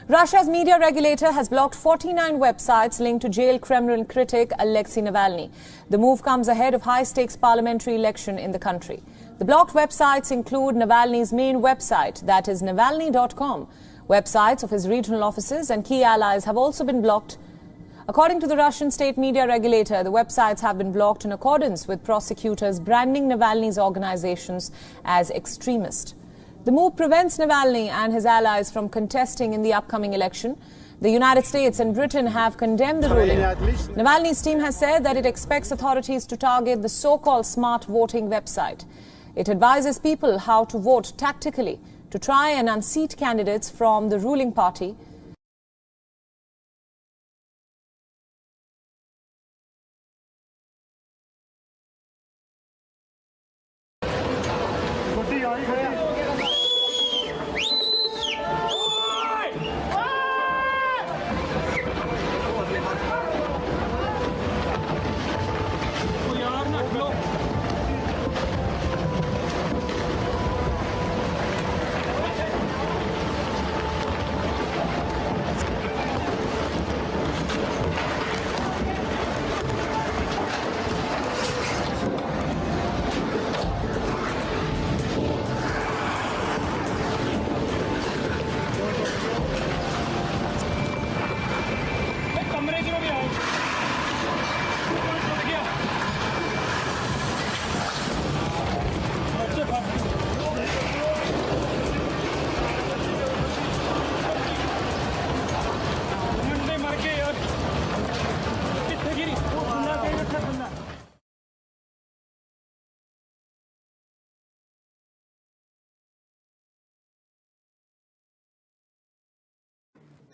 Russia's media regulator has blocked 49 websites linked to jailed Kremlin critic Alexei Navalny. The move comes ahead of high-stakes parliamentary election in the country. The blocked websites include Navalny's main website, that is Navalny.com. Websites of his regional offices and key allies have also been blocked. According to the Russian state media regulator, the websites have been blocked in accordance with prosecutors branding Navalny's organizations as extremist. The move prevents Navalny and his allies from contesting in the upcoming election. The United States and Britain have condemned the ruling. Navalny's team has said that it expects authorities to target the so-called smart voting website. It advises people how to vote tactically to try and unseat candidates from the ruling party.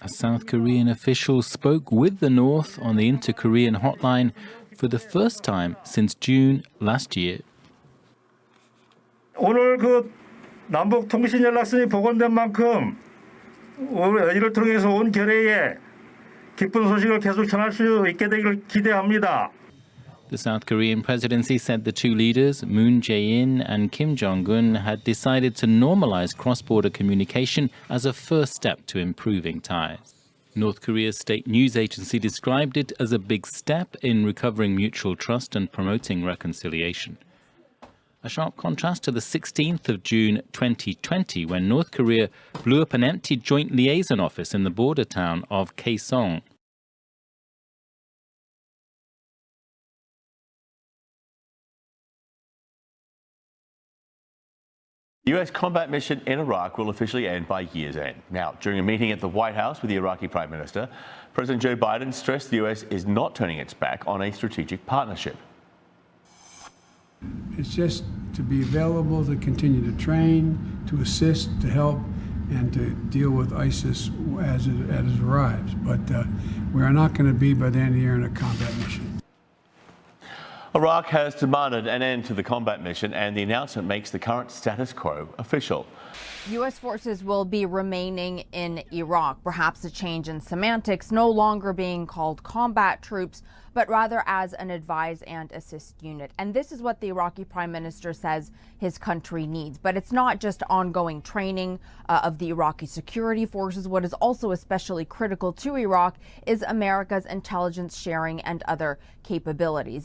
A South Korean official spoke with the North on the Inter-Korean Hotline for the first time since June last year. 오늘 그 남북 통신 연락선이 복원된 만큼 이를 통해서 온 결의에 기쁜 소식을 계속 전할 수 있게 되기를 기대합니다. The South Korean presidency said the two leaders, Moon Jae-in and Kim Jong-un, had decided to normalize cross-border communication as a first step to improving ties. North Korea's state news agency described it as a big step in recovering mutual trust and promoting reconciliation. A sharp contrast to the 16th of June 2020, when North Korea blew up an empty joint liaison office in the border town of Kaesong. The U.S. combat mission in Iraq will officially end by year's end. Now, during a meeting at the White House with the Iraqi Prime Minister, President Joe Biden stressed the U.S. is not turning its back on a strategic partnership. It's just to be available to continue to train, to assist, to help, and to deal with ISIS as it arrives. But we are not going to be, by the end of the year, in a combat mission. Iraq has demanded an end to the combat mission, and the announcement makes the current status quo official. U.S. forces will be remaining in Iraq, perhaps a change in semantics, no longer being called combat troops, but rather as an advise and assist unit. And this is what the Iraqi Prime Minister says his country needs. But it's not just ongoing training of the Iraqi security forces. What is also especially critical to Iraq is America's intelligence sharing and other capabilities.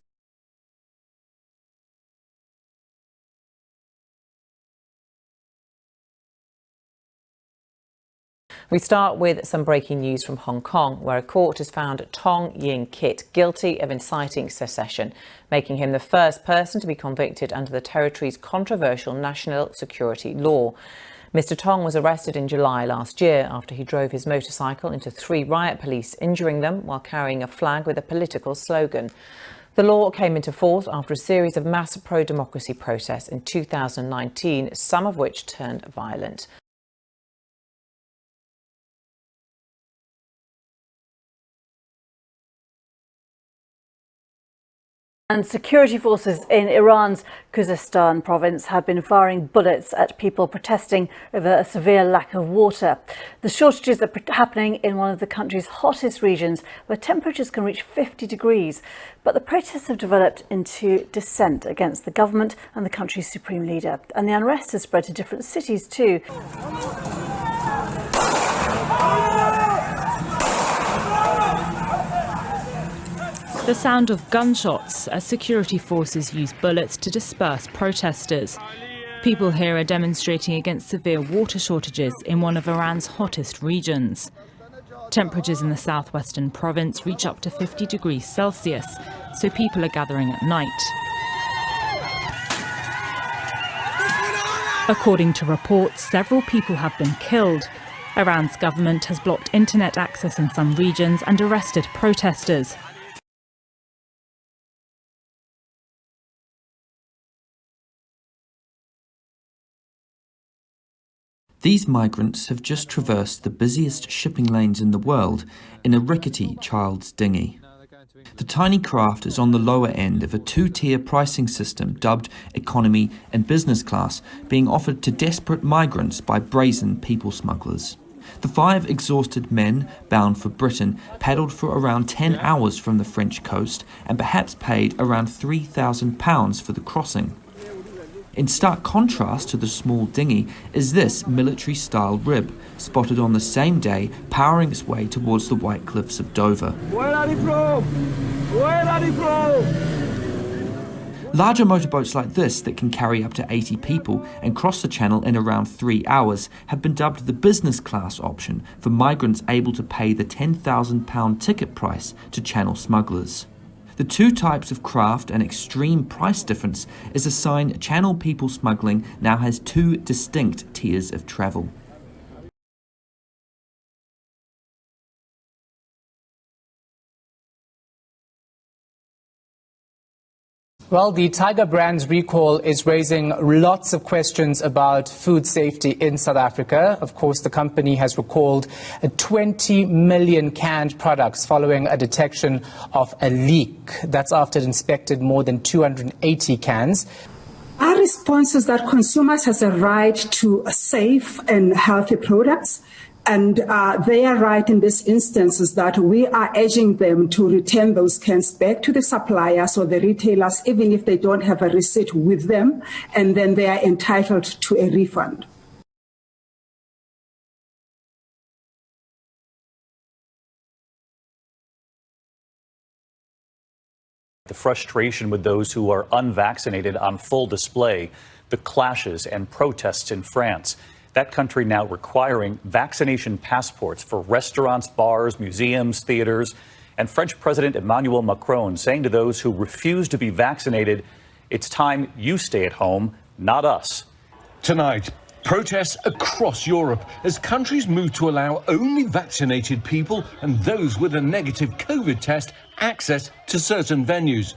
We start with some breaking news from Hong Kong, where a court has found Tong Yin Kit guilty of inciting secession, making him the first person to be convicted under the territory's controversial national security law. Mr. Tong was arrested in July last year after he drove his motorcycle into 3 riot police, injuring them while carrying a flag with a political slogan. The law came into force after a series of mass pro-democracy protests in 2019, some of which turned violent. And security forces in Iran's Khuzestan province have been firing bullets at people protesting over a severe lack of water. The shortages are happening in one of the country's hottest regions, where temperatures can reach 50 degrees. But the protests have developed into dissent against the government and the country's supreme leader. And the unrest has spread to different cities too. The sound of gunshots as security forces use bullets to disperse protesters. People here are demonstrating against severe water shortages in one of Iran's hottest regions. Temperatures in the southwestern province reach up to 50 degrees Celsius, so people are gathering at night. According to reports, several people have been killed. Iran's government has blocked internet access in some regions and arrested protesters. These migrants have just traversed the busiest shipping lanes in the world in a rickety child's dinghy. The tiny craft is on the lower end of a two-tier pricing system dubbed economy and business class, being offered to desperate migrants by brazen people smugglers. The 5 exhausted men, bound for Britain, paddled for around 10 hours from the French coast and perhaps paid around £3,000 for the crossing. In stark contrast to the small dinghy is this military-style rib, spotted on the same day, powering its way towards the white cliffs of Dover. Where are they from? Where are they from? Larger motorboats like this, that can carry up to 80 people and cross the channel in around 3 hours, have been dubbed the business class option for migrants able to pay the £10,000 ticket price to channel smugglers. The two types of craft and extreme price difference is a sign channel people smuggling now has 2 distinct tiers of travel. Well, the Tiger brand's recall is raising lots of questions about food safety in South Africa. Of course, the company has recalled 20 million canned products following a detection of a leak. That's after it inspected more than 280 cans. Our response is that consumers has a right to safe and healthy products. And their right in this instance is that we are urging them to return those cans back to the suppliers or the retailers, even if they don't have a receipt with them, and then they are entitled to a refund. The frustration with those who are unvaccinated on full display, the clashes and protests in France. That country now requiring vaccination passports for restaurants, bars, museums, theaters, and French President Emmanuel Macron saying to those who refuse to be vaccinated, it's time you stay at home, not us. Tonight, protests across Europe as countries move to allow only vaccinated people and those with a negative COVID test access to certain venues.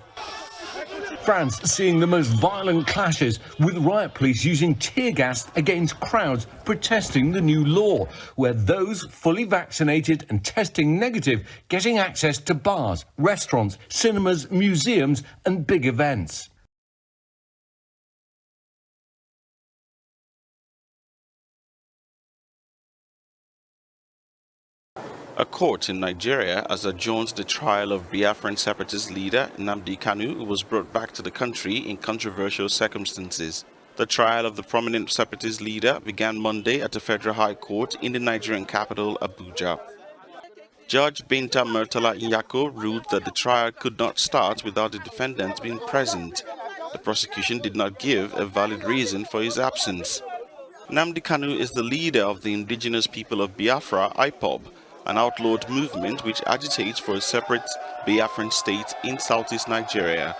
France seeing the most violent clashes, with riot police using tear gas against crowds protesting the new law, where those fully vaccinated and testing negative getting access to bars, restaurants, cinemas, museums and big events. A court in Nigeria has adjourned the trial of Biafran separatist leader Nnamdi Kanu, who was brought back to the country in controversial circumstances. The trial of the prominent separatist leader began Monday at the Federal High Court in the Nigerian capital, Abuja. Judge Binta Murtala Nyako ruled that the trial could not start without the defendant being present. The prosecution did not give a valid reason for his absence. Nnamdi Kanu is the leader of the indigenous people of Biafra, IPOB, an outlawed movement which agitates for a separate Biafran state in southeast Nigeria.